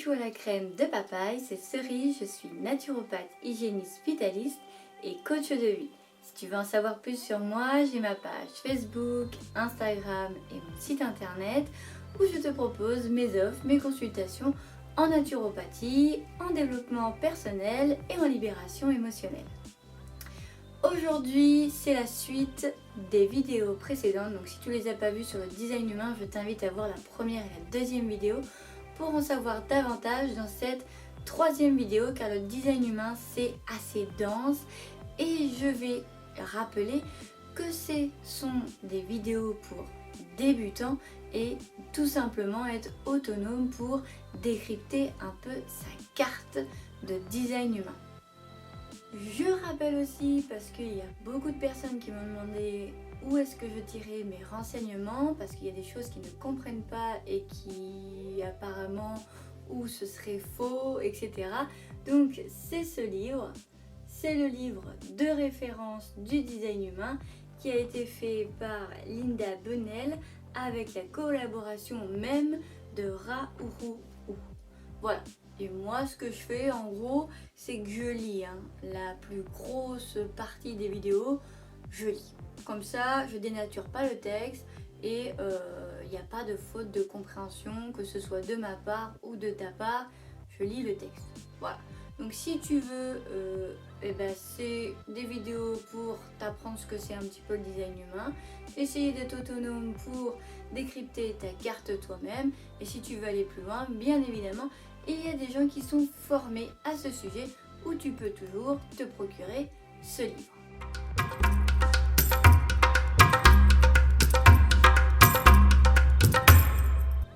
chou à la crème de papaye, c'est Cerise, je suis naturopathe, hygiéniste, vitaliste et coach de vie. Si tu veux en savoir plus sur moi, j'ai ma page Facebook, Instagram et mon site internet où je te propose mes offres, mes consultations en naturopathie, en développement personnel et en libération émotionnelle. Aujourd'hui, c'est la suite des vidéos précédentes, donc si tu ne les as pas vues sur le design humain, je t'invite à voir la première et la deuxième vidéo pour en savoir davantage dans cette troisième vidéo, car le design humain c'est assez dense et je vais rappeler que ce sont des vidéos pour débutants et tout simplement être autonome pour décrypter un peu sa carte de design humain. Je rappelle aussi, parce qu'il y a beaucoup de personnes qui m'ont demandé où est-ce que je tirais mes renseignements, parce qu'il y a des choses qu'ils ne comprennent pas et qui apparemment ou ce serait faux, etc. Donc c'est ce livre, c'est le livre de référence du design humain qui a été fait par Linda Bunnell avec la collaboration même de Ra-Uru. Voilà. Et moi, ce que je fais en gros, c'est que je lis la plus grosse partie des vidéos, je lis. Comme ça, je dénature pas le texte et il n'y a pas de faute de compréhension, que ce soit de ma part ou de ta part, je lis le texte. Voilà. Donc si tu veux, c'est des vidéos pour t'apprendre ce que c'est un petit peu le design humain, essayer d'être autonome pour décrypter ta carte toi-même, et si tu veux aller plus loin, bien évidemment, il y a des gens qui sont formés à ce sujet où tu peux toujours te procurer ce livre.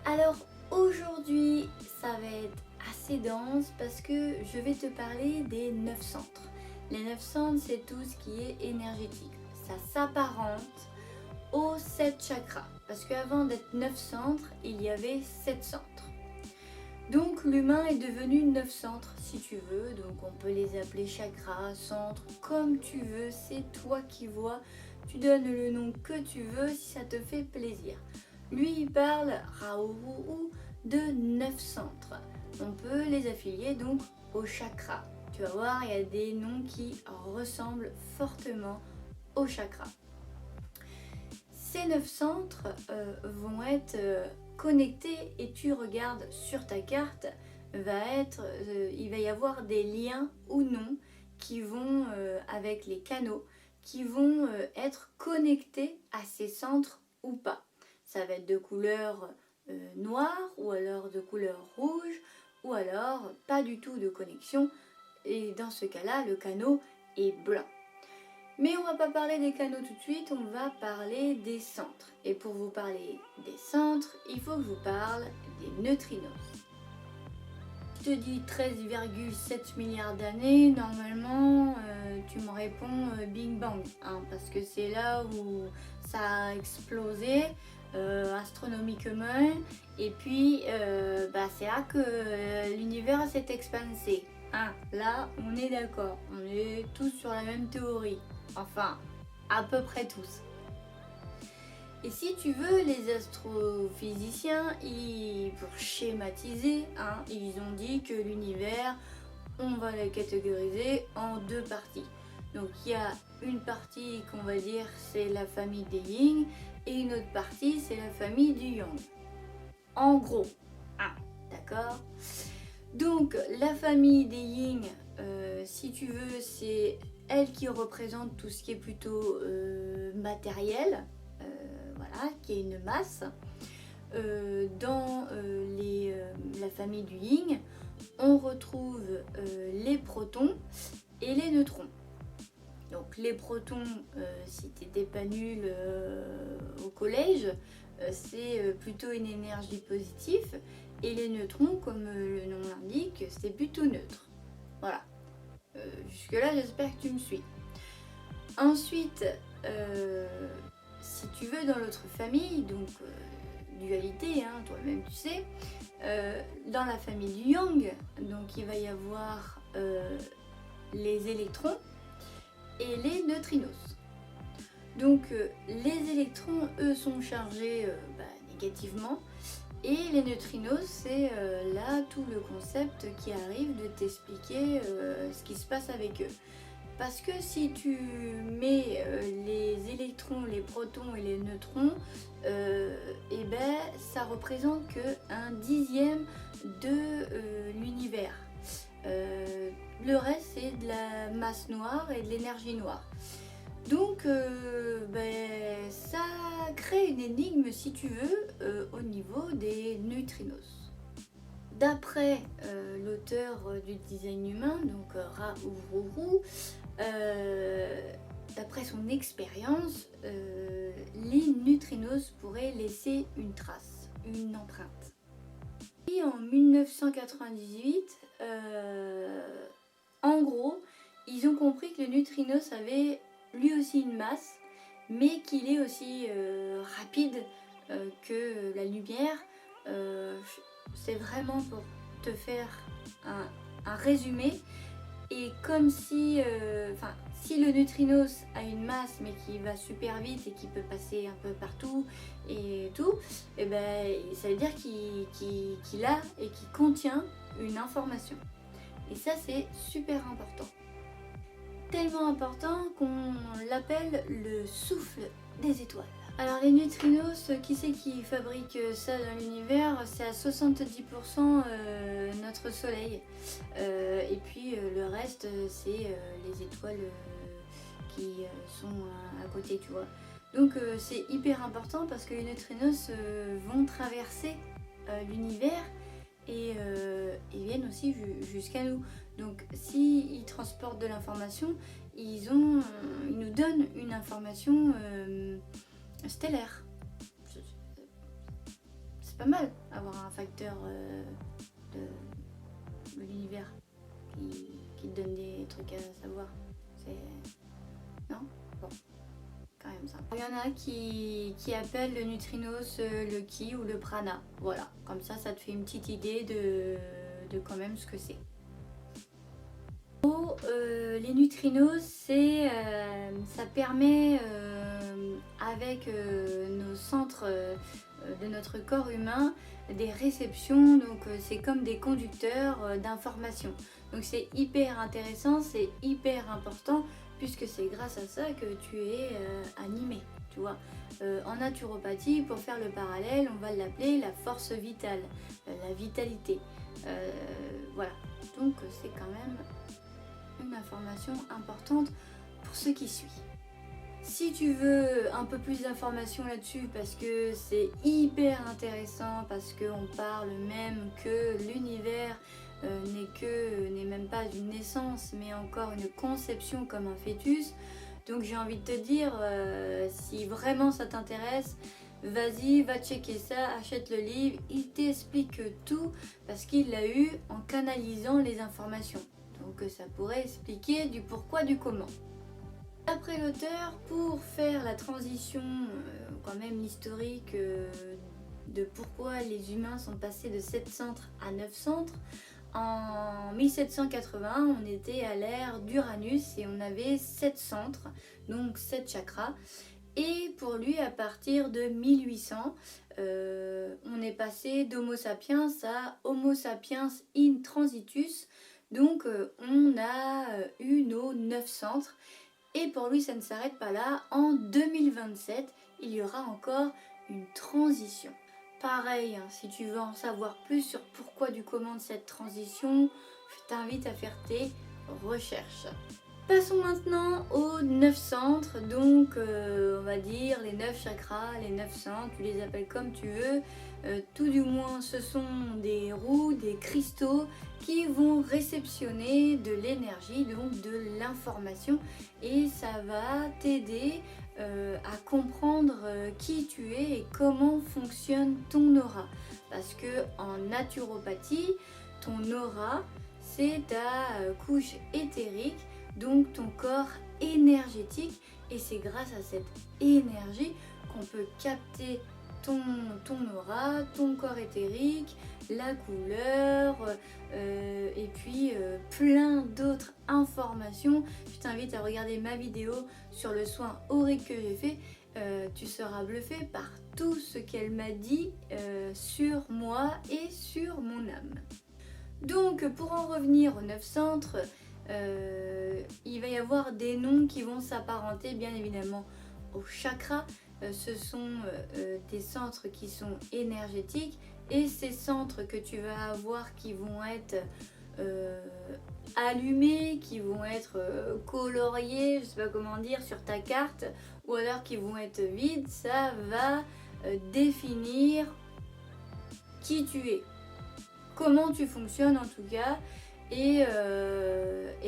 Alors aujourd'hui, ça va être assez dense parce que je vais te parler des 9 centres. Les 9 centres, c'est tout ce qui est énergétique. Ça s'apparente aux 7 chakras parce qu'avant d'être 9 centres, il y avait 7 centres. Donc l'humain est devenu 9 centres si tu veux, donc on peut les appeler chakras, centres, comme tu veux, c'est toi qui vois, tu donnes le nom que tu veux si ça te fait plaisir. Lui il parle, Ra-Uru, de 9 centres, on peut les affilier donc aux chakras. Tu vas voir, il y a des noms qui ressemblent fortement aux chakras. Ces 9 centres vont être connectés et tu regardes sur ta carte, il va y avoir des liens ou non qui vont avec les canaux, qui vont être connectés à ces centres ou pas. Ça va être de couleur noire ou alors de couleur rouge ou alors pas du tout de connexion et dans ce cas-là le canot est blanc. Mais on va pas parler des canaux tout de suite, on va parler des centres. Et pour vous parler des centres, il faut que je vous parle des neutrinos. Je te dis 13,7 milliards d'années, normalement tu me réponds Big Bang, parce que c'est là où ça a explosé astronomiquement, et puis c'est là que l'univers s'est expansé. Là on est d'accord, on est tous sur la même théorie. Enfin, à peu près tous. Et si tu veux, les astrophysiciens, pour schématiser, ils ont dit que l'univers, on va le catégoriser en 2 parties. Donc il y a une partie qu'on va dire c'est la famille des yin et une autre partie c'est la famille du yang. En gros, d'accord. Donc la famille des yin, si tu veux, c'est elle qui représente tout ce qui est plutôt matériel, voilà, qui est une masse. Dans la famille du yin, on retrouve les protons et les neutrons. Donc les protons, si tu n'étais pas nul au collège, c'est plutôt une énergie positive, et les neutrons, comme le nom l'indique, c'est plutôt neutre. Voilà. Jusque là j'espère que tu me suis. Ensuite si tu veux, dans l'autre famille, donc dualité, toi-même tu sais, dans la famille du yang, donc il va y avoir les électrons et les neutrinos. Donc les électrons eux sont chargés négativement Et les neutrinos, c'est là tout le concept qui arrive de t'expliquer ce qui se passe avec eux. Parce que si tu mets les électrons, les protons et les neutrons, et ben ça représente que 1/10 de l'univers. Le reste c'est de la masse noire et de l'énergie noire. Donc ça crée une énigme si tu veux au niveau des neutrinos. D'après l'auteur du design humain, donc Ra Uru, d'après son expérience, les neutrinos pourraient laisser une trace, une empreinte. Et en 1998, en gros, ils ont compris que le neutrinos avait lui aussi une masse, mais qu'il est aussi rapide que la lumière. C'est vraiment pour te faire un résumé. Et comme si, si le neutrinos a une masse mais qui va super vite et qui peut passer un peu partout et tout, et ben, ça veut dire qu'il a et qu'il contient une information. Et ça c'est super important. Tellement important qu'on l'appelle le souffle des étoiles. Alors les neutrinos, qui c'est qui fabrique ça dans l'univers? C'est à 70% notre soleil. Et puis le reste c'est les étoiles qui sont à côté, tu vois. Donc c'est hyper important parce que les neutrinos vont traverser l'univers et ils viennent aussi jusqu'à nous. Donc s'ils transportent de l'information, ils nous donnent une information stellaire. C'est pas mal avoir un facteur de l'univers qui te donne des trucs à savoir. Non? Bon, quand même ça. Il y en a qui appellent le neutrinos le ki ou le prana. Voilà, comme ça te fait une petite idée de quand même ce que c'est. Les neutrinos, ça permet avec nos centres de notre corps humain des réceptions, donc c'est comme des conducteurs d'informations. Donc c'est hyper intéressant, c'est hyper important puisque c'est grâce à ça que tu es animé, tu vois. En naturopathie, pour faire le parallèle, on va l'appeler la force vitale, la vitalité. Voilà, donc c'est quand même une information importante pour ce qui suit. Si tu veux un peu plus d'informations là-dessus, parce que c'est hyper intéressant, parce qu'on parle même que l'univers n'est même pas une naissance, mais encore une conception comme un fœtus. Donc j'ai envie de te dire, si vraiment ça t'intéresse, vas-y, va checker ça, achète le livre, il t'explique tout, parce qu'il l'a eu en canalisant les informations. Donc ça pourrait expliquer du pourquoi, du comment. D'après l'auteur, pour faire la transition, quand même l'historique de pourquoi les humains sont passés de 7 centres à 9 centres, en 1780, on était à l'ère d'Uranus et on avait 7 centres, donc 7 chakras. Et pour lui, à partir de 1800, on est passé d'Homo sapiens à Homo sapiens in transitus. Donc on a eu nos 9 centres. Et pour lui, ça ne s'arrête pas là. En 2027, il y aura encore une transition. Pareil, hein, si tu veux en savoir plus sur pourquoi du comment de cette transition, je t'invite à faire tes recherches. Passons maintenant aux 9 centres, donc on va dire les 9 chakras, les 9 centres, tu les appelles comme tu veux. Tout du moins, ce sont des roues, des cristaux qui vont réceptionner de l'énergie, donc de l'information, et ça va t'aider à comprendre qui tu es et comment fonctionne ton aura. Parce que en naturopathie, ton aura, c'est ta couche éthérique, donc ton corps énergétique, et c'est grâce à cette énergie qu'on peut capter ton aura, ton corps éthérique, la couleur, et puis plein d'autres informations. Je t'invite à regarder ma vidéo sur le soin aurique que j'ai fait. tu seras bluffé par tout ce qu'elle m'a dit sur moi et sur mon âme. Donc pour en revenir aux 9 centres, il va y avoir des noms qui vont s'apparenter bien évidemment aux chakras. Ce sont des centres qui sont énergétiques, et ces centres que tu vas avoir qui vont être allumés, qui vont être coloriés, je sais pas comment dire, sur ta carte, ou alors qui vont être vides, ça va définir qui tu es, comment tu fonctionnes en tout cas, et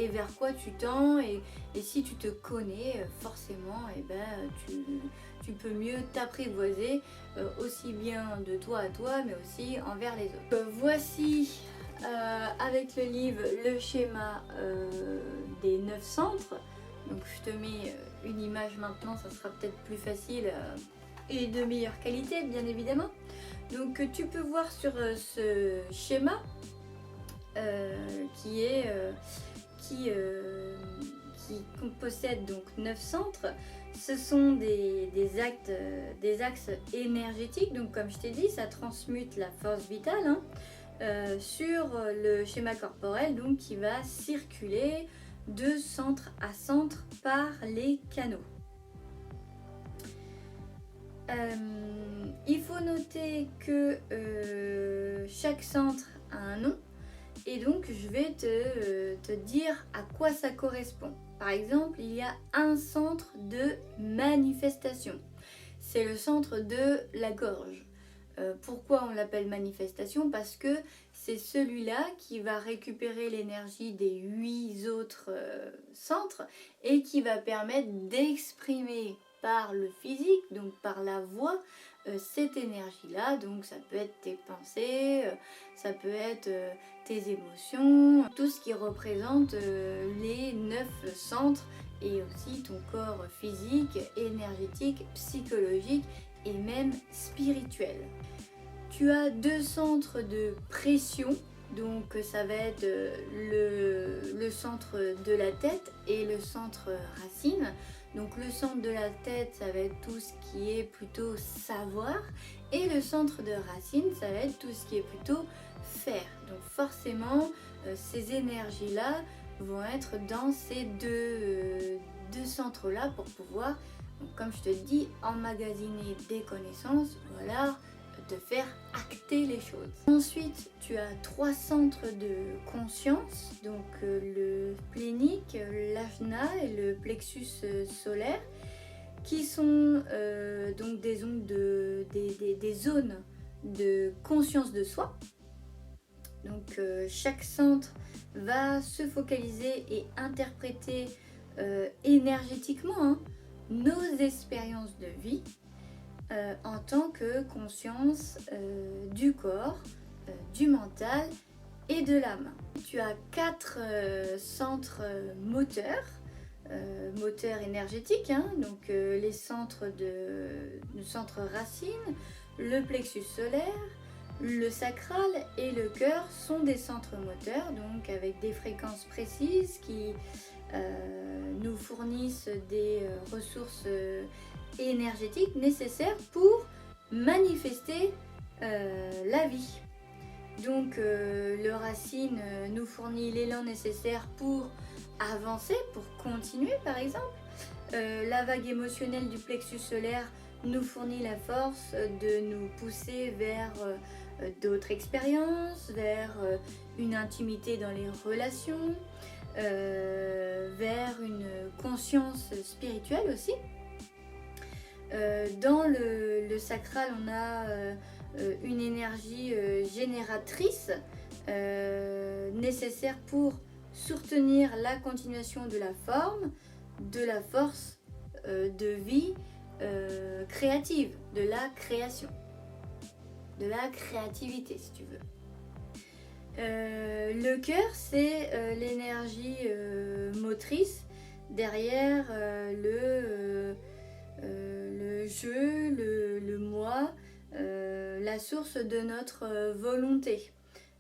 vers quoi tu tends, et si tu te connais, forcément, et tu peux mieux t'apprivoiser, aussi bien de toi à toi, mais aussi envers les autres. Voici avec le livre le schéma des 9 centres. Donc je te mets une image maintenant, ça sera peut-être plus facile et de meilleure qualité bien évidemment. Donc tu peux voir sur ce schéma qui possède donc 9 centres. Ce sont des axes énergétiques, donc comme je t'ai dit, ça transmute la force vitale, hein, sur le schéma corporel, donc qui va circuler de centre à centre par les canaux. Il faut noter que chaque centre a un nom, et donc je vais te dire à quoi ça correspond. Par exemple, il y a un centre de manifestation. C'est le centre de la gorge. Pourquoi on l'appelle manifestation? Parce que c'est celui-là qui va récupérer l'énergie des 8 autres centres et qui va permettre d'exprimer par le physique, donc par la voix, cette énergie-là. Donc ça peut être tes pensées, ça peut être tes émotions, tout ce qui représente les 9 centres, et aussi ton corps physique, énergétique, psychologique et même spirituel. Tu as 2 centres de pression, donc ça va être le centre de la tête et le centre racine. Donc le centre de la tête, ça va être tout ce qui est plutôt savoir, et le centre de racine, ça va être tout ce qui est plutôt faire. Donc forcément, ces énergies-là vont être dans ces deux centres-là pour pouvoir, donc comme je te dis, emmagasiner des connaissances, voilà, de faire acter les choses. Ensuite, tu as 3 centres de conscience, donc le splénique, l'ajna et le plexus solaire, qui sont donc des zones de conscience de soi. Donc chaque centre va se focaliser et interpréter énergétiquement, hein, nos expériences de vie en tant que conscience du corps, du mental et de l'âme. Tu as 4 centres moteurs, moteurs énergétiques, hein, donc le centre racine, le plexus solaire, le sacral et le cœur sont des centres moteurs, donc avec des fréquences précises qui nous fournissent des ressources énergétiques nécessaires pour manifester la vie. Donc le racine nous fournit l'élan nécessaire pour avancer, pour continuer par exemple. La vague émotionnelle du plexus solaire nous fournit la force de nous pousser vers d'autres expériences, vers une intimité dans les relations, vers une conscience spirituelle aussi. Dans le sacral, on a une énergie génératrice nécessaire pour soutenir la continuation de la forme, de la force de vie créative, de la création, de la créativité si tu veux. Le cœur, c'est l'énergie motrice derrière le jeu, le moi, la source de notre volonté,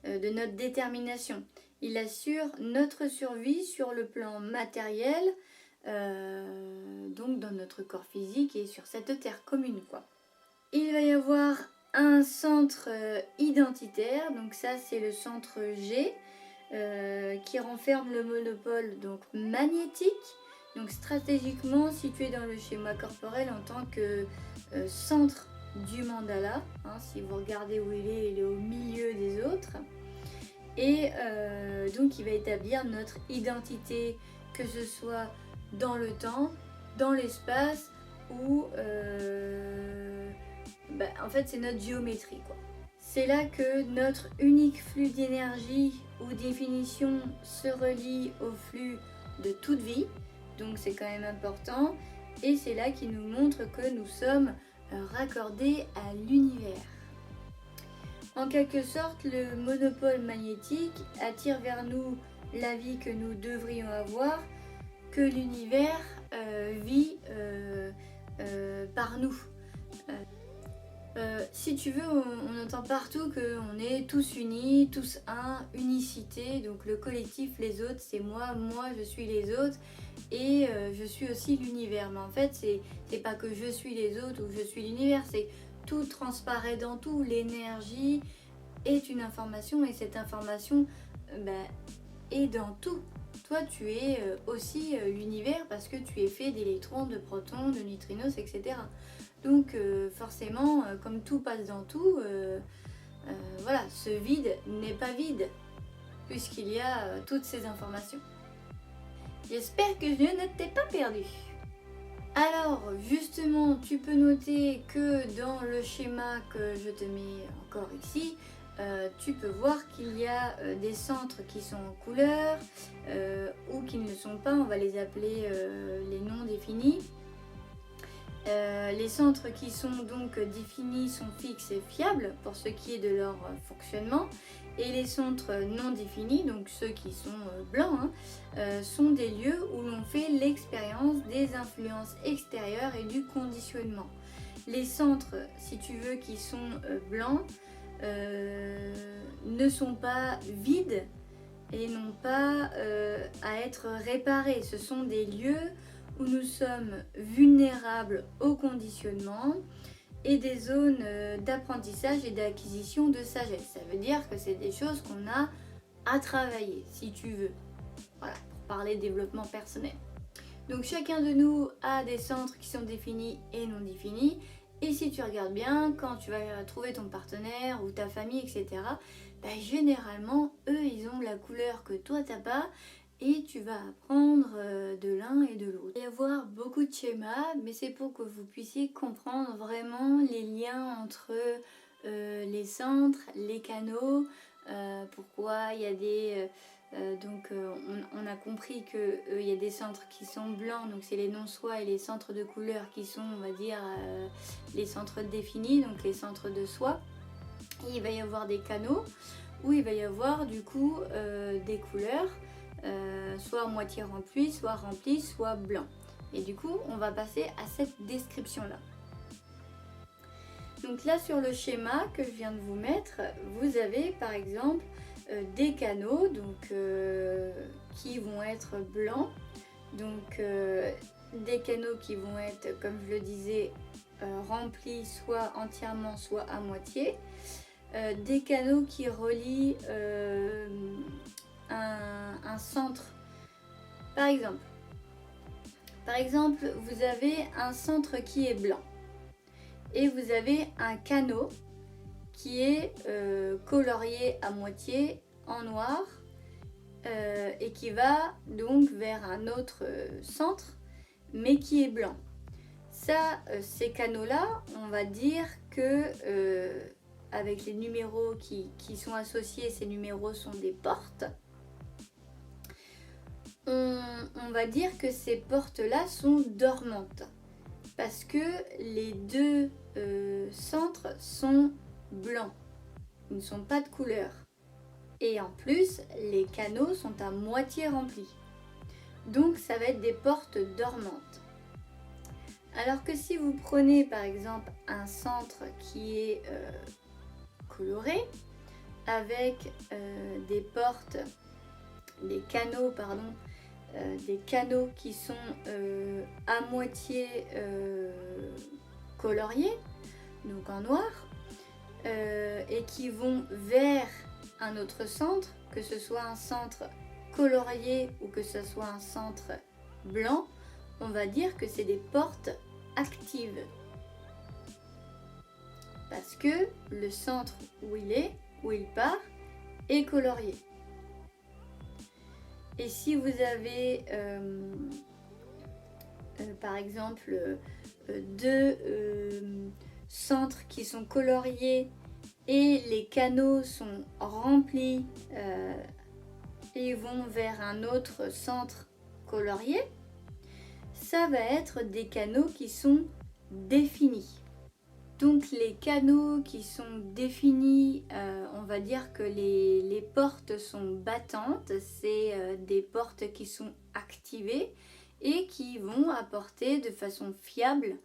de notre détermination. Il assure notre survie sur le plan matériel, donc dans notre corps physique et sur cette terre commune, quoi. Il va y avoir un centre identitaire, donc ça c'est le centre G, qui renferme le monopôle donc magnétique, donc stratégiquement situé dans le schéma corporel en tant que centre du mandala. Hein, si vous regardez où il est au milieu des autres. Et donc il va établir notre identité, que ce soit dans le temps, dans l'espace ou en fait c'est notre géométrie, quoi. C'est là que notre unique flux d'énergie ou définition se relie au flux de toute vie, donc c'est quand même important, et c'est là qu'il nous montre que nous sommes raccordés à l'univers. En quelque sorte, le monopôle magnétique attire vers nous la vie que nous devrions avoir, que l'univers vit par nous. Si tu veux, on entend partout qu'on est tous unis, tous un, unicité, donc le collectif, les autres, c'est moi, moi je suis les autres, et je suis aussi l'univers. Mais en fait, c'est pas que je suis les autres ou je suis l'univers, c'est tout transparaît dans tout, l'énergie est une information et cette information est dans tout. Toi, tu es aussi l'univers parce que tu es fait d'électrons, de protons, de neutrinos, etc. Donc forcément, comme tout passe dans tout, voilà, ce vide n'est pas vide puisqu'il y a toutes ces informations. J'espère que je ne t'ai pas perdu. Alors justement, tu peux noter que dans le schéma que je te mets encore ici, tu peux voir qu'il y a des centres qui sont en couleur ou qui ne le sont pas, on va les appeler les non définis. Les centres qui sont donc définis sont fixes et fiables pour ce qui est de leur fonctionnement, et les centres non définis, donc ceux qui sont blancs, sont des lieux où l'on fait l'expérience des influences extérieures et du conditionnement. Les centres, si tu veux, qui sont blancs ne sont pas vides et n'ont pas à être réparés. Ce sont des lieux où nous sommes vulnérables au conditionnement et des zones d'apprentissage et d'acquisition de sagesse. Ça veut dire que c'est des choses qu'on a à travailler, si tu veux. Voilà, pour parler de développement personnel. Donc chacun de nous a des centres qui sont définis et non définis. Et si tu regardes bien, quand tu vas trouver ton partenaire ou ta famille, etc., généralement, eux, ils ont la couleur que toi, t'as pas. Et tu vas apprendre de l'un et de l'autre. Il va y avoir beaucoup de schémas, mais c'est pour que vous puissiez comprendre vraiment les liens entre les centres, les canaux, pourquoi il y a des... on a compris qu'il y a des centres qui sont blancs, donc c'est les non-soi, et les centres de couleur qui sont, on va dire, les centres définis, donc les centres de soi. Et il va y avoir des canaux où il va y avoir du coup des couleurs, soit à moitié rempli, soit blanc. Et du coup, on va passer à cette description-là. Donc là, sur le schéma que je viens de vous mettre, vous avez par exemple des canaux donc, qui vont être blancs. Donc des canaux qui vont être, comme je le disais, remplis soit entièrement, soit à moitié. Des canaux qui relient un centre. Par exemple, vous avez un centre qui est blanc et vous avez un canot qui est colorié à moitié en noir et qui va donc vers un autre centre mais qui est blanc. Ça, ces canaux-là, on va dire que avec les numéros qui sont associés, ces numéros sont des portes. On va dire que ces portes-là sont dormantes parce que les deux centres sont blancs, ils ne sont pas de couleur. Et en plus, les canaux sont à moitié remplis. Donc ça va être des portes dormantes. Alors que si vous prenez par exemple un centre qui est coloré, avec des canaux des canaux qui sont à moitié coloriés, donc en noir, et qui vont vers un autre centre, que ce soit un centre colorié ou que ce soit un centre blanc, on va dire que c'est des portes actives. Parce que le centre où il part, est colorié. Et si vous avez par exemple deux centres qui sont coloriés et les canaux sont remplis et vont vers un autre centre colorié, ça va être des canaux qui sont définis. Donc les canaux qui sont définis, on va dire que les portes sont battantes, c'est des portes qui sont activées et qui vont apporter de façon fiable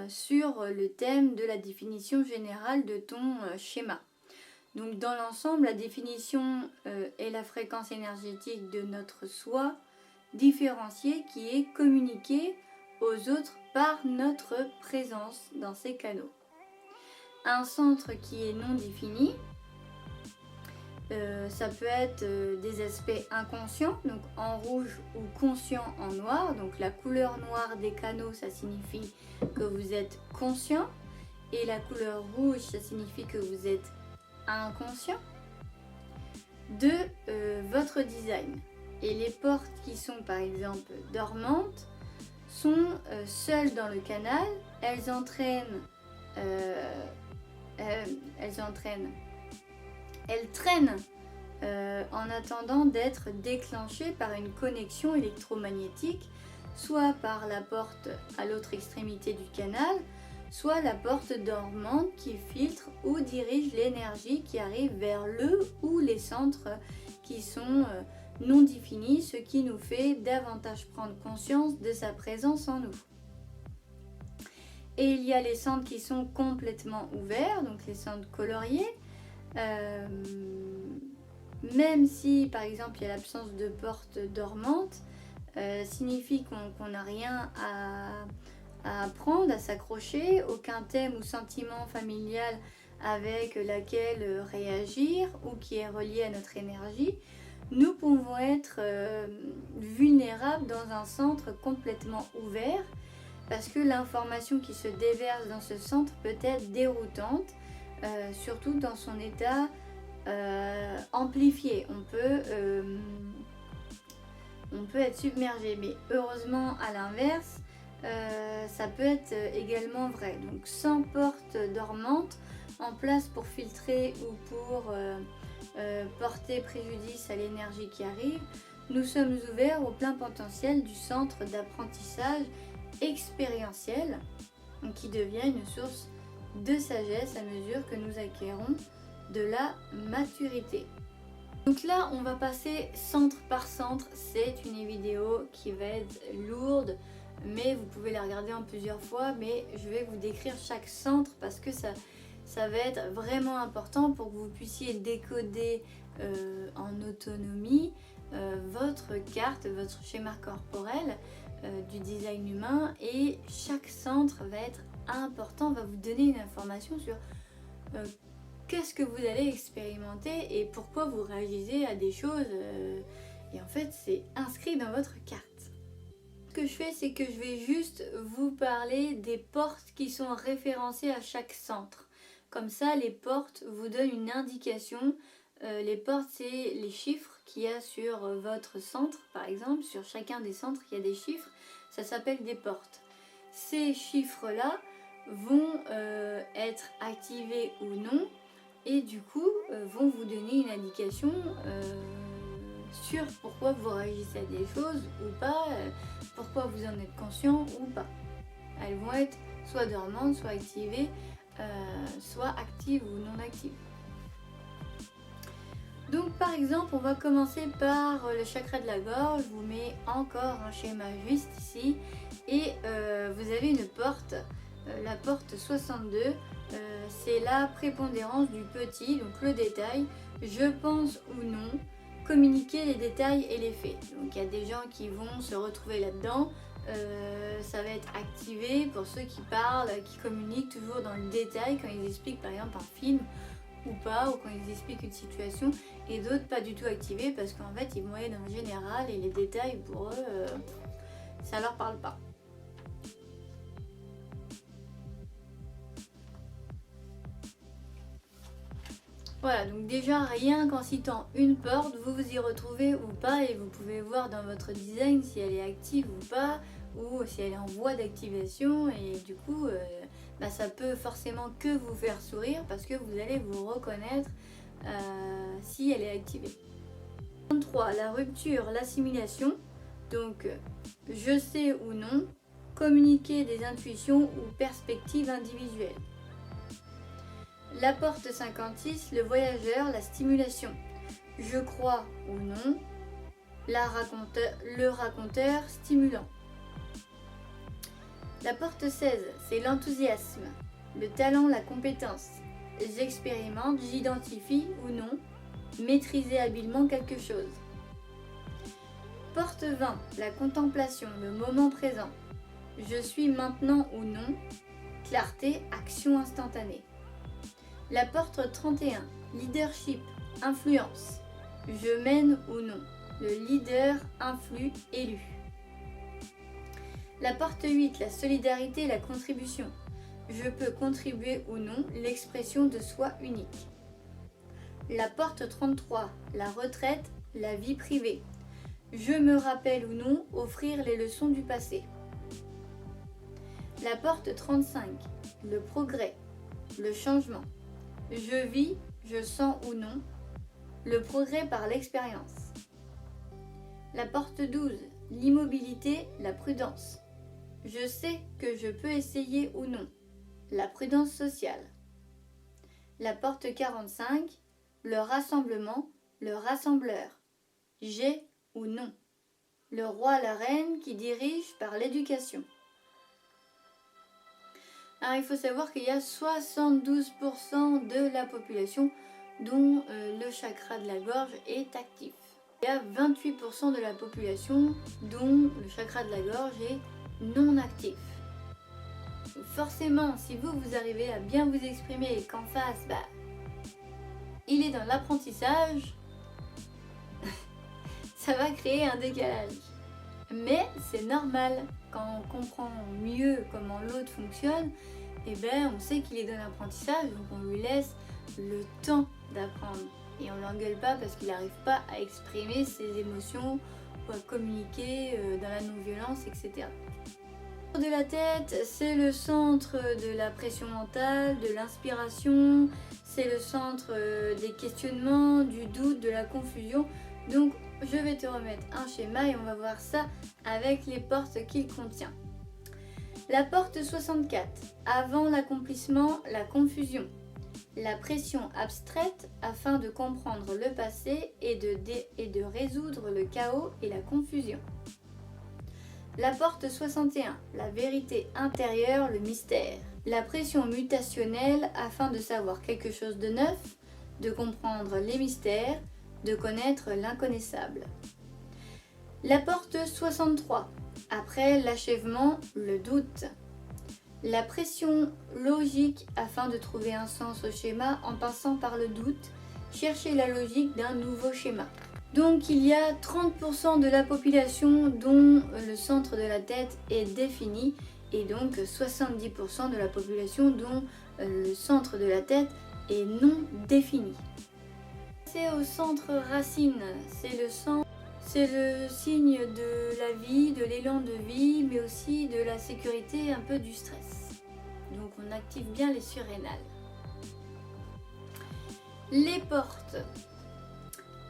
sur le thème de la définition générale de ton schéma. Donc dans l'ensemble, la définition est la fréquence énergétique de notre soi différencié qui est communiqué aux autres par notre présence dans ces canaux. Un centre qui est non défini, ça peut être des aspects inconscients, donc en rouge ou conscient en noir. Donc la couleur noire des canaux, ça signifie que vous êtes conscient, et la couleur rouge, ça signifie que vous êtes inconscient de votre design. Et les portes qui sont par exemple dormantes sont seules dans le canal, elles traînent en attendant d'être déclenchées par une connexion électromagnétique, soit par la porte à l'autre extrémité du canal, soit la porte dormante qui filtre ou dirige l'énergie qui arrive vers le ou les centres qui sont non définis, ce qui nous fait davantage prendre conscience de sa présence en nous. Et il y a les centres qui sont complètement ouverts, donc les centres coloriés. Même si par exemple il y a l'absence de porte dormante, signifie qu'on n'a rien à apprendre, à s'accrocher, aucun thème ou sentiment familial avec laquelle réagir ou qui est relié à notre énergie. Nous pouvons être vulnérables dans un centre complètement ouvert parce que l'information qui se déverse dans ce centre peut être déroutante, surtout dans son état amplifié. On peut être submergé, mais heureusement à l'inverse, ça peut être également vrai. Donc sans porte dormante en place pour filtrer ou pour porter préjudice à l'énergie qui arrive, nous sommes ouverts au plein potentiel du centre d'apprentissage expérientiel qui devient une source de sagesse à mesure que nous acquérons de la maturité. Donc là, on va passer centre par centre. C'est une vidéo qui va être lourde, mais vous pouvez la regarder en plusieurs fois. Mais je vais vous décrire chaque centre parce que ça va être vraiment important pour que vous puissiez décoder en autonomie votre carte, votre schéma corporel du design humain. Et chaque centre va être important, va vous donner une information sur qu'est-ce que vous allez expérimenter et pourquoi vous réagissez à des choses. Et en fait, c'est inscrit dans votre carte. Ce que je fais, c'est que je vais juste vous parler des portes qui sont référencées à chaque centre. Comme ça, les portes vous donnent une indication. Les portes, c'est les chiffres qu'il y a sur votre centre, par exemple. Sur chacun des centres, il y a des chiffres. Ça s'appelle des portes. Ces chiffres-là vont être activés ou non. Et du coup, vont vous donner une indication sur pourquoi vous réagissez à des choses ou pas, pourquoi vous en êtes conscient ou pas. Elles vont être soit dormantes, soit activées, soit actives ou non actives. Donc par exemple, on va commencer par le chakra de la gorge. Je vous mets encore un schéma juste ici. Et vous avez une porte, la porte 62. C'est la prépondérance du petit, donc le détail. Je pense ou non communiquer les détails et les faits. Donc il y a des gens qui vont se retrouver là-dedans. Ça va être activé pour ceux qui parlent, qui communiquent toujours dans le détail quand ils expliquent par exemple un film ou pas, ou quand ils expliquent une situation, et d'autres pas du tout activés parce qu'en fait ils vont aller dans le général et les détails pour eux, ça leur parle pas. Voilà, donc déjà rien qu'en citant une porte, vous vous y retrouvez ou pas, et vous pouvez voir dans votre design si elle est active ou pas, ou si elle est en voie d'activation, et du coup ça peut forcément que vous faire sourire parce que vous allez vous reconnaître si elle est activée. 33, la rupture, l'assimilation, donc je sais ou non, communiquer des intuitions ou perspectives individuelles. La porte 56, le voyageur, la stimulation. Je crois ou non, le raconteur stimulant. La porte 16, c'est l'enthousiasme, le talent, la compétence. J'expérimente, j'identifie ou non, maîtriser habilement quelque chose. Porte 20, la contemplation, le moment présent. Je suis maintenant ou non, clarté, action instantanée. La porte 31, leadership, influence. Je mène ou non, le leader influe, élu. La porte 8, la solidarité, la contribution. Je peux contribuer ou non, l'expression de soi unique. La porte 33, la retraite, la vie privée. Je me rappelle ou non, offrir les leçons du passé. La porte 35, le progrès, le changement. Je vis, je sens ou non, le progrès par l'expérience. La porte 12, l'immobilité, la prudence. Je sais que je peux essayer ou non, la prudence sociale. La porte 45, le rassemblement, le rassembleur. J'ai ou non, le roi, la reine qui dirige par l'éducation. Alors il faut savoir qu'il y a 72% de la population dont le chakra de la gorge est actif. Il y a 28% de la population dont le chakra de la gorge est non actif. Donc forcément, si vous arrivez à bien vous exprimer et qu'en face, il est dans l'apprentissage, ça va créer un décalage. Mais c'est normal, quand on comprend mieux comment l'autre fonctionne, on sait qu'il est dans l'apprentissage, donc on lui laisse le temps d'apprendre. Et on ne l'engueule pas parce qu'il n'arrive pas à exprimer ses émotions ou à communiquer dans la non-violence, etc. Le centre de la tête, c'est le centre de la pression mentale, de l'inspiration, c'est le centre des questionnements, du doute, de la confusion. Donc je vais te remettre un schéma et on va voir ça avec les portes qu'il contient. La porte 64, avant l'accomplissement, la confusion. La pression abstraite afin de comprendre le passé et de résoudre le chaos et la confusion. La porte 61, la vérité intérieure, le mystère. La pression mutationnelle afin de savoir quelque chose de neuf, de comprendre les mystères, de connaître l'inconnaissable. La porte 63, après l'achèvement, le doute. La pression logique afin de trouver un sens au schéma en passant par le doute, chercher la logique d'un nouveau schéma. Donc il y a 30% de la population dont le centre de la tête est défini et donc 70% de la population dont le centre de la tête est non défini. C'est au centre racine, c'est le signe de la vie, de l'élan de vie, mais aussi de la sécurité et un peu du stress. Donc on active bien les surrénales. Les portes.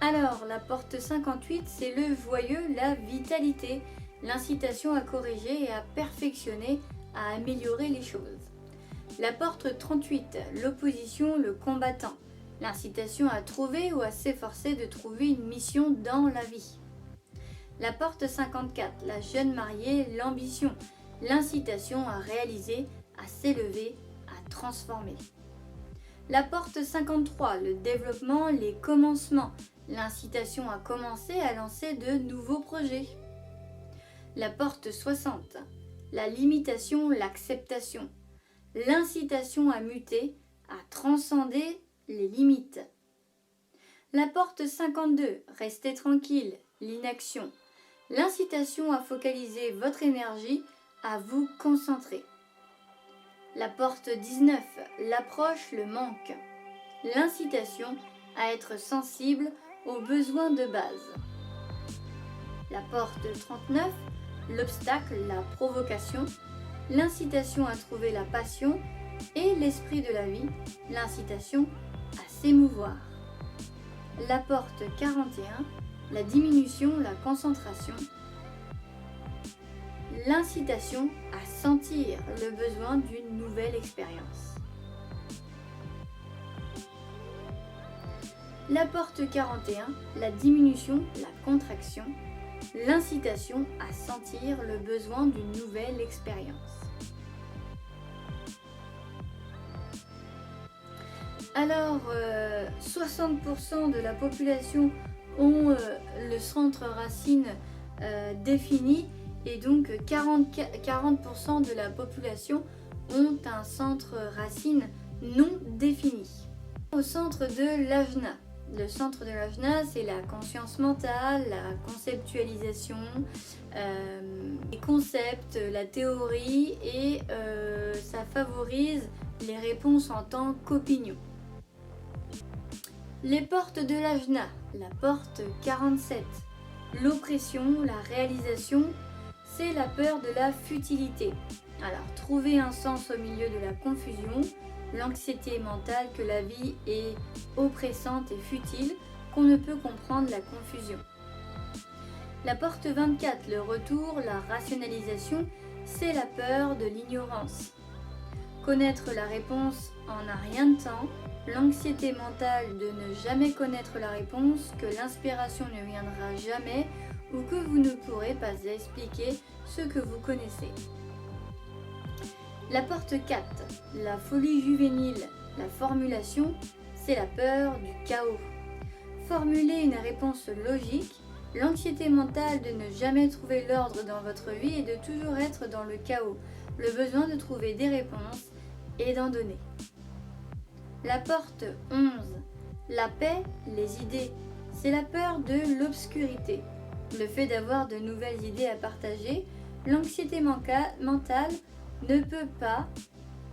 Alors la porte 58, c'est le joyeux, la vitalité, l'incitation à corriger et à perfectionner, à améliorer les choses. La porte 38, l'opposition, le combattant, l'incitation à trouver ou à s'efforcer de trouver une mission dans la vie. La porte 54, la jeune mariée, l'ambition, l'incitation à réaliser, à s'élever, à transformer. La porte 53, le développement, les commencements, l'incitation à commencer à lancer de nouveaux projets. La porte 60, la limitation, l'acceptation, l'incitation à muter, à transcender les limites. La porte 52, restez tranquille, l'inaction, l'incitation à focaliser votre énergie, à vous concentrer. La porte 19, l'approche, le manque, l'incitation à être sensible aux besoins de base. La porte 39, l'obstacle, la provocation, l'incitation à trouver la passion et l'esprit de la vie, l'incitation à s'émouvoir. La porte 41, la diminution, la concentration, l'incitation à sentir le besoin d'une nouvelle expérience. La porte 41, la diminution, la contraction, l'incitation à sentir le besoin d'une nouvelle expérience. Alors, 60% de la population ont le centre racine défini et donc 40% de la population ont un centre racine non défini. Au centre de l'ajna. Le centre de l'ajna, c'est la conscience mentale, la conceptualisation, les concepts, la théorie et ça favorise les réponses en tant qu'opinion. Les portes de l'ajna, la porte 47. L'oppression, la réalisation, c'est la peur de la futilité. Alors, trouver un sens au milieu de la confusion, l'anxiété mentale que la vie est oppressante et futile, qu'on ne peut comprendre la confusion. La porte 24, le retour, la rationalisation, c'est la peur de l'ignorance. Connaître la réponse en un rien de temps, l'anxiété mentale de ne jamais connaître la réponse, que l'inspiration ne viendra jamais ou que vous ne pourrez pas expliquer ce que vous connaissez. La porte 4, la folie juvénile, la formulation, c'est la peur du chaos. Formuler une réponse logique, l'anxiété mentale de ne jamais trouver l'ordre dans votre vie et de toujours être dans le chaos, le besoin de trouver des réponses et d'en donner. La porte 11, la paix, les idées, c'est la peur de l'obscurité, le fait d'avoir de nouvelles idées à partager, l'anxiété mentale ne peut pas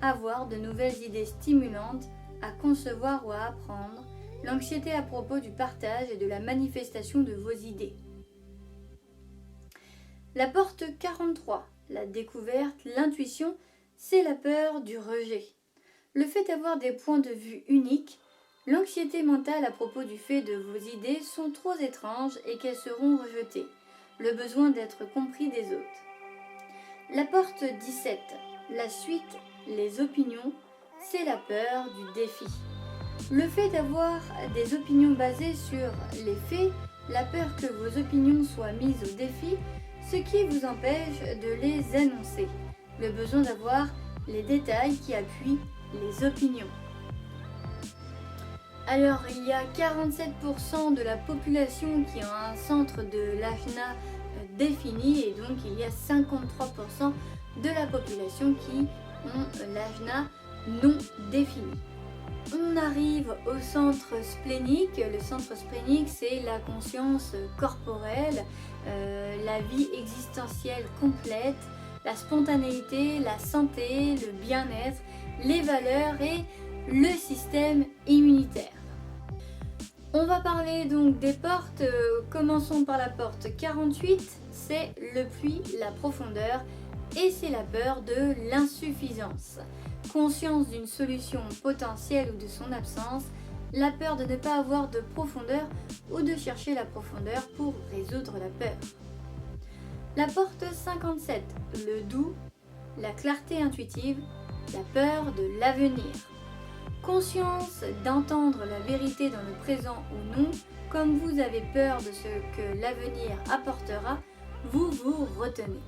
avoir de nouvelles idées stimulantes à concevoir ou à apprendre, l'anxiété à propos du partage et de la manifestation de vos idées. La porte 43, la découverte, l'intuition, c'est la peur du rejet. Le fait d'avoir des points de vue uniques, l'anxiété mentale à propos du fait de vos idées sont trop étranges et qu'elles seront rejetées, le besoin d'être compris des autres. La porte 17, la suite, les opinions, c'est la peur du défi. Le fait d'avoir des opinions basées sur les faits, la peur que vos opinions soient mises au défi, ce qui vous empêche de les annoncer. Le besoin d'avoir les détails qui appuient les opinions. Alors, il y a 47% de la population qui a un centre de l'ajna défini et donc il y a 53% de la population qui ont l'ajna non défini. On arrive au centre splénique. Le centre splénique, c'est la conscience corporelle, la vie existentielle complète, la spontanéité, la santé, le bien-être, les valeurs et le système immunitaire. On va parler donc des portes. Commençons par la porte 48, c'est le puits, la profondeur et c'est la peur de l'insuffisance. Conscience d'une solution potentielle ou de son absence, la peur de ne pas avoir de profondeur ou de chercher la profondeur pour résoudre la peur. La porte 57, le doux, la clarté intuitive, la peur de l'avenir. Conscience d'entendre la vérité dans le présent ou non, comme vous avez peur de ce que l'avenir apportera, vous vous retenez.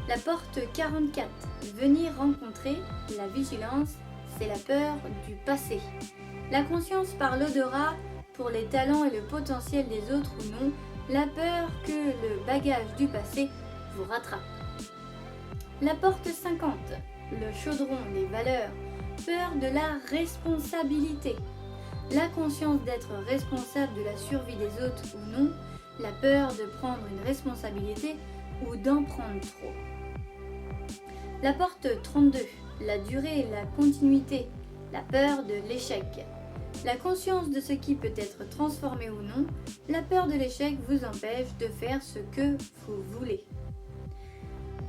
La porte 44, venir rencontrer, la vigilance, c'est la peur du passé. La conscience par l'odorat pour les talents et le potentiel des autres ou non, la peur que le bagage du passé vous rattrape. La porte 50, le chaudron, les valeurs, peur de la responsabilité. La conscience d'être responsable de la survie des autres ou non, la peur de prendre une responsabilité ou d'en prendre trop. La porte 32, la durée et la continuité, la peur de l'échec. La conscience de ce qui peut être transformé ou non, la peur de l'échec vous empêche de faire ce que vous voulez.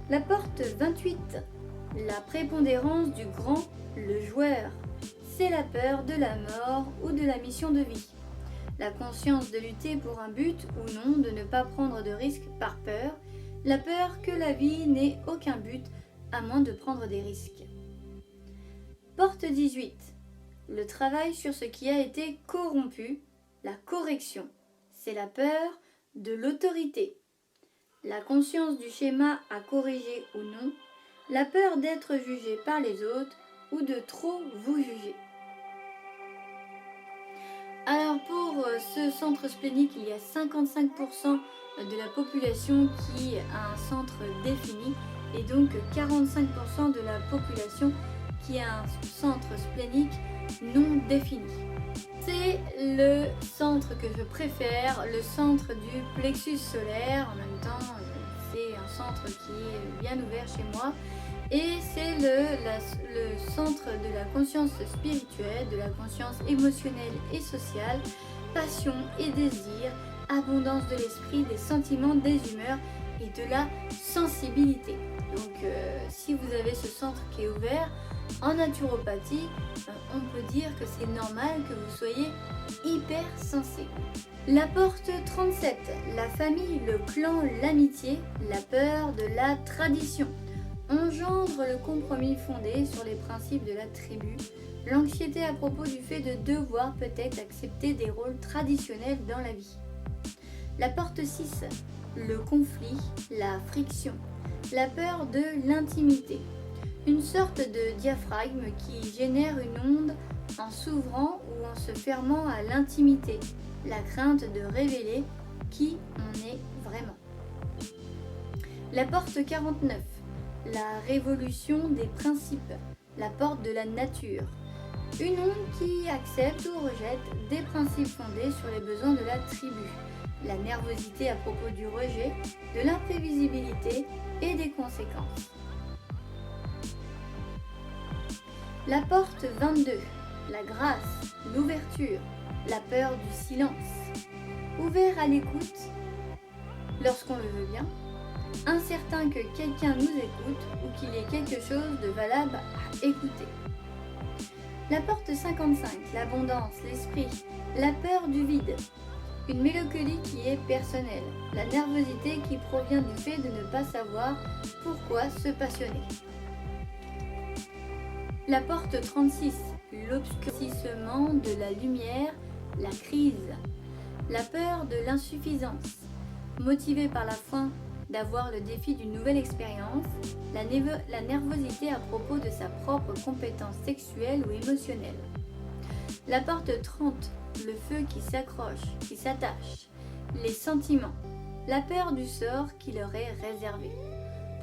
La porte 28, la prépondérance du grand, le joueur. C'est la peur de la mort ou de la mission de vie. La conscience de lutter pour un but ou non, de ne pas prendre de risques par peur, la peur que la vie n'ait aucun but à moins de prendre des risques. Porte 18. Le travail sur ce qui a été corrompu, la correction. C'est la peur de l'autorité. La conscience du schéma à corriger ou non, la peur d'être jugé par les autres ou de trop vous juger. Alors pour ce centre splénique, il y a 55% de la population qui a un centre défini et donc 45% de la population qui a un centre splénique non défini. C'est le centre que je préfère, le centre du plexus solaire. En même temps, c'est un centre qui est bien ouvert chez moi. Et c'est le centre de la conscience spirituelle, de la conscience émotionnelle et sociale, passion et désir, abondance de l'esprit, des sentiments, des humeurs et de la sensibilité. Donc si vous avez ce centre qui est ouvert, en naturopathie, on peut dire que c'est normal que vous soyez hyper sensible. La porte 37, la famille, le clan, l'amitié, la peur de la tradition. Engendre le compromis fondé sur les principes de la tribu, l'anxiété à propos du fait de devoir peut-être accepter des rôles traditionnels dans la vie. La porte 6, le conflit, la friction, la peur de l'intimité, une sorte de diaphragme qui génère une onde en s'ouvrant ou en se fermant à l'intimité, la crainte de révéler qui on est vraiment. La porte 49, la révolution des principes, la porte de la nature. Une onde qui accepte ou rejette des principes fondés sur les besoins de la tribu. La nervosité à propos du rejet, de l'imprévisibilité et des conséquences. La porte 22, la grâce, l'ouverture, la peur du silence. Ouvert à l'écoute lorsqu'on le veut bien. Incertain que quelqu'un nous écoute ou qu'il y ait quelque chose de valable à écouter. La porte 55, l'abondance, l'esprit, la peur du vide. Une mélancolie qui est personnelle, la nervosité qui provient du fait de ne pas savoir pourquoi se passionner. La porte 36, l'obscurcissement de la lumière, la crise, la peur de l'insuffisance, motivée par la faim d'avoir le défi d'une nouvelle expérience, la nervosité à propos de sa propre compétence sexuelle ou émotionnelle. La porte 30, le feu qui s'accroche, qui s'attache, les sentiments, la peur du sort qui leur est réservé.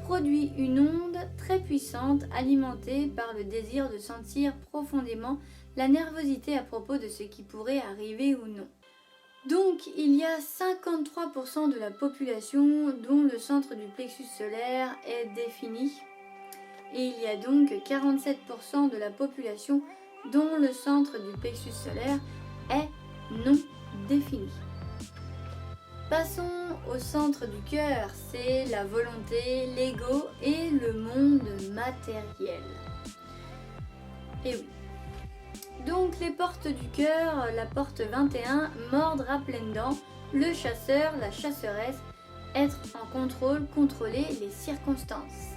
Produit une onde très puissante alimentée par le désir de sentir profondément la nervosité à propos de ce qui pourrait arriver ou non. Donc, il y a 53% de la population dont le centre du plexus solaire est défini. Et il y a donc 47% de la population dont le centre du plexus solaire est non défini. Passons au centre du cœur, c'est la volonté, l'ego et le monde matériel. Et oui. Donc les portes du cœur, la porte 21, mordre à pleines dents, le chasseur, la chasseresse, être en contrôle, contrôler les circonstances.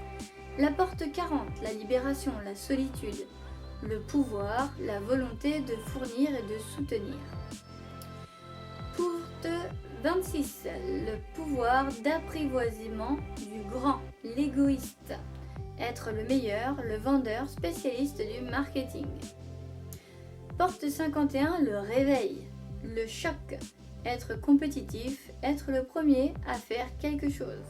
La porte 40, la libération, la solitude, le pouvoir, la volonté de fournir et de soutenir. Porte 26, le pouvoir d'apprivoisement du grand, l'égoïste, être le meilleur, le vendeur, spécialiste du marketing. Porte 51, le réveil, le choc, être compétitif, être le premier à faire quelque chose.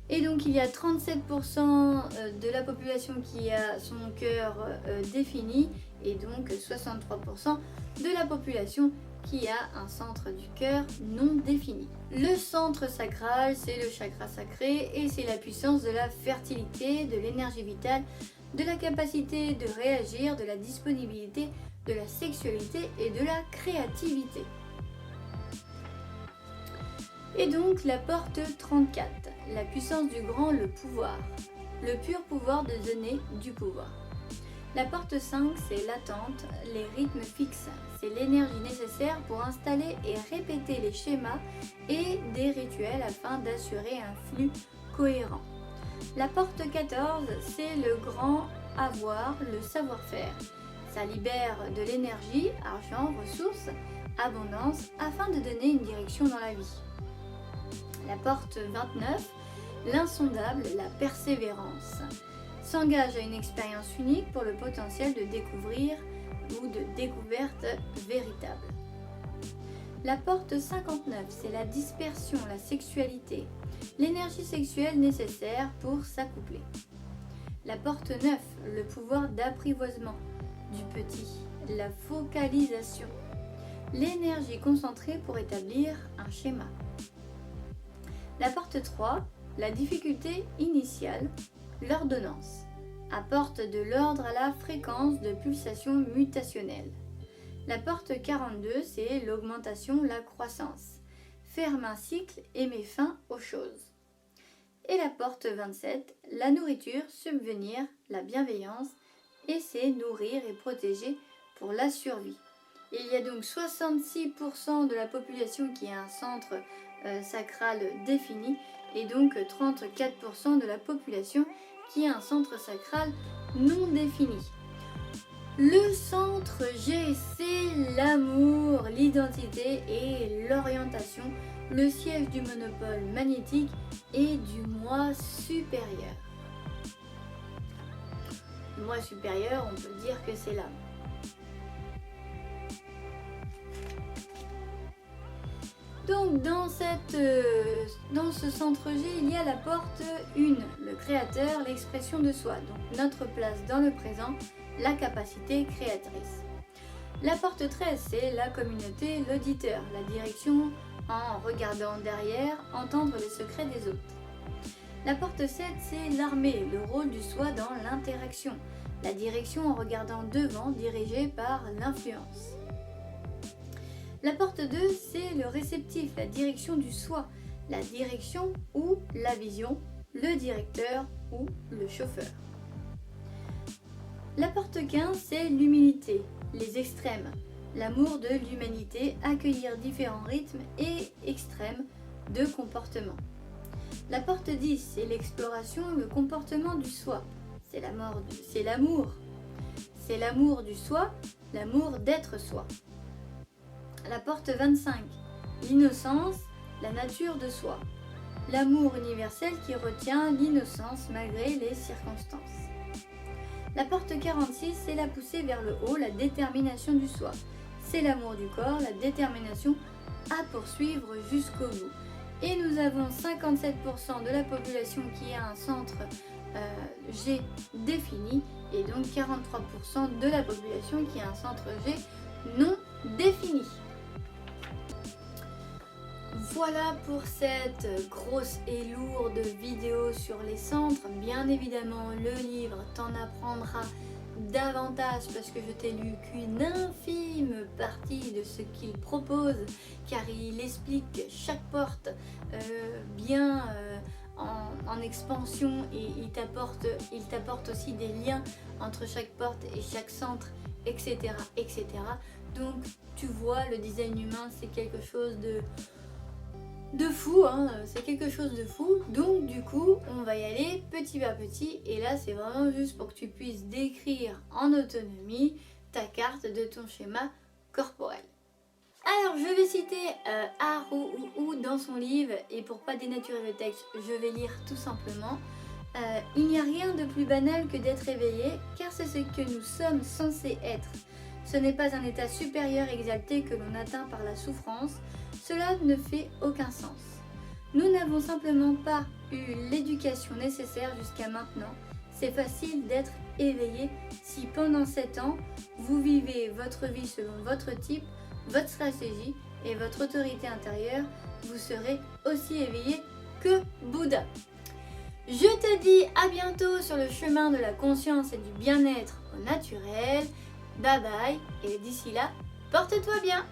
Et donc il y a 37% de la population qui a son cœur défini et donc 63% de la population qui a un centre du cœur non défini. Le centre sacral, c'est le chakra sacré et c'est la puissance de la fertilité, de l'énergie vitale, de la capacité de réagir, de la disponibilité, de la sexualité et de la créativité. Et donc la porte 34, la puissance du grand, le pouvoir, le pur pouvoir de donner du pouvoir. La porte 5, c'est l'attente, les rythmes fixes, c'est l'énergie nécessaire pour installer et répéter les schémas et des rituels afin d'assurer un flux cohérent. La porte 14, c'est le grand avoir, le savoir-faire. Ça libère de l'énergie, argent, ressources, abondance afin de donner une direction dans la vie. La porte 29, l'insondable, la persévérance, s'engage à une expérience unique pour le potentiel de découvrir ou de découverte véritable. La porte 59, c'est la dispersion, la sexualité, l'énergie sexuelle nécessaire pour s'accoupler. La porte 9, le pouvoir d'apprivoisement du petit, la focalisation, l'énergie concentrée pour établir un schéma. La porte 3, la difficulté initiale, l'ordonnance, apporte de l'ordre à la fréquence de pulsation mutationnelle. La porte 42, c'est l'augmentation, la croissance, ferme un cycle et met fin aux choses. Et la porte 27, la nourriture, subvenir, la bienveillance, et c'est nourrir et protéger pour la survie. Il y a donc 66% de la population qui a un centre sacral défini et donc 34% de la population qui a un centre sacral non défini. Le centre G, c'est l'amour, l'identité et l'orientation, le siège du monopole magnétique et du moi supérieur. Le moi supérieur, on peut dire que c'est l'âme. Donc dans ce centre G, il y a la porte 1, le créateur, l'expression de soi, donc notre place dans le présent, la capacité créatrice. La porte 13, c'est la communauté, l'auditeur, la direction en regardant derrière, entendre les secrets des autres. La porte 7, c'est l'armée, le rôle du soi dans l'interaction, la direction en regardant devant, dirigée par l'influence. La porte 2, c'est le réceptif, la direction du soi, la direction ou la vision, le directeur ou le chauffeur. La porte 15, c'est l'humilité, les extrêmes, l'amour de l'humanité, accueillir différents rythmes et extrêmes de comportement. La porte 10, c'est l'exploration, le comportement du soi, c'est l'amour. C'est l'amour du soi, l'amour d'être soi. La porte 25, l'innocence, la nature de soi. L'amour universel qui retient l'innocence malgré les circonstances. La porte 46, c'est la poussée vers le haut, la détermination du soi. C'est l'amour du corps, la détermination à poursuivre jusqu'au bout. Et nous avons 57% de la population qui a un centre G défini et donc 43% de la population qui a un centre G non défini. Voilà pour cette grosse et lourde vidéo sur les centres. Bien évidemment, le livre t'en apprendra davantage parce que je t'ai lu qu'une infime partie de ce qu'il propose, car il explique chaque porte en expansion et il t'apporte aussi des liens entre chaque porte et chaque centre, etc. etc. Donc tu vois, le design humain, c'est quelque chose de fou, hein, c'est quelque chose de fou. Donc du coup on va y aller petit par petit et là c'est vraiment juste pour que tu puisses décrire en autonomie ta carte de ton schéma corporel. Alors je vais citer Haru dans son livre et pour pas dénaturer le texte je vais lire tout simplement. Il n'y a rien de plus banal que d'être éveillé car c'est ce que nous sommes censés être. Ce n'est pas un état supérieur exalté que l'on atteint par la souffrance. Cela ne fait aucun sens. Nous n'avons simplement pas eu l'éducation nécessaire jusqu'à maintenant. C'est facile d'être éveillé si pendant 7 ans, vous vivez votre vie selon votre type, votre stratégie et votre autorité intérieure, vous serez aussi éveillé que Bouddha. Je te dis à bientôt sur le chemin de la conscience et du bien-être au naturel. Bye bye et d'ici là, porte-toi bien.